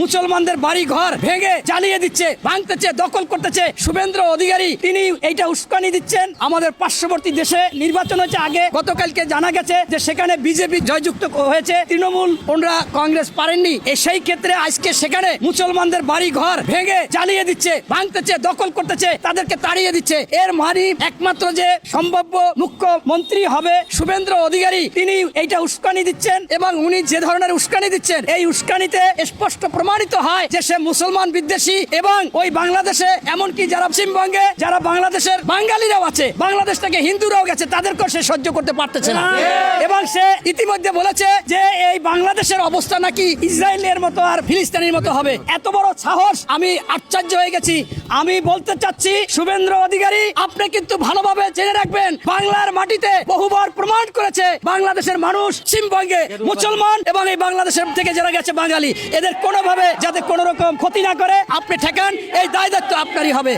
মুসলমানদের বাড়ি ঘর ভেঙে জ্বালিয়ে দিচ্ছে, ভাঙতেছে, দখল করতেছে শুভেন্দ্র অধিকারী। তিনি এইটা উস্কানি দিচ্ছেন। আমাদের পার্শ্ববর্তী দেশে নির্বাচন হয়েছে আগে, গতকালকে জানা গেছে যে সেখানে বিজেপি জয়যুক্ত হয়েছে, তৃণমূল ওনরা কংগ্রেস পারেননি। সেই ক্ষেত্রে আজকে সেখানে মুসলমানদের বাড়ি ঘর ভেঙে জ্বালিয়ে দিচ্ছে, ভাঙতেছে, দখল করতেছে, তাদেরকে তাড়িয়ে দিচ্ছে। এর মানে একমাত্র যে সম্ভাব্য মুখ্যমন্ত্রী হবে শুভেন্দ্র অধিকারী, তিনি এইটা উস্কানি দিচ্ছেন। এবং উনি যে ধরনের উস্কানি দিচ্ছেন, এই উস্কানিতে স্পষ্ট প্রমাণিত হয় যে সে মুসলমান বিদ্বেষী। এবং ওই বাংলাদেশে এমনকি যারা পশ্চিমবঙ্গে যারা বাংলাদেশের বাঙালিরাও আছে, বাংলাদেশ থেকে হিন্দুরাও গেছে, তাদেরকেও সে সহ্য করতে পারতেছে না। এবং সে ইতিমধ্যে বলেছে যে এই বাংলাদেশের অবস্থা নাকি ইসরায়েলের মতো আর ফিলিস্তিনের মতো হবে। এত বড় সাহস, আমি আশ্চর্য হয়ে গেছি। আমি বলতে চাচ্ছি শুভেন্দ্র অধিকারী, আপনি কিন্তু ভালোভাবে জেনে রাখবেন, বাংলার মাটিতে বহুবার প্রমাণ করেছে বাংলাদেশের মানুষ পশ্চিমবঙ্গে মুসলমান এবং এই বাংলাদেশের থেকে যারা গেছে বাঙালি, এদের কোনোভাবে যাতে কোনো রকম ক্ষতি না করে আপনি ঠেকান, এই দায় দায়িত্ব আপনারই হবে।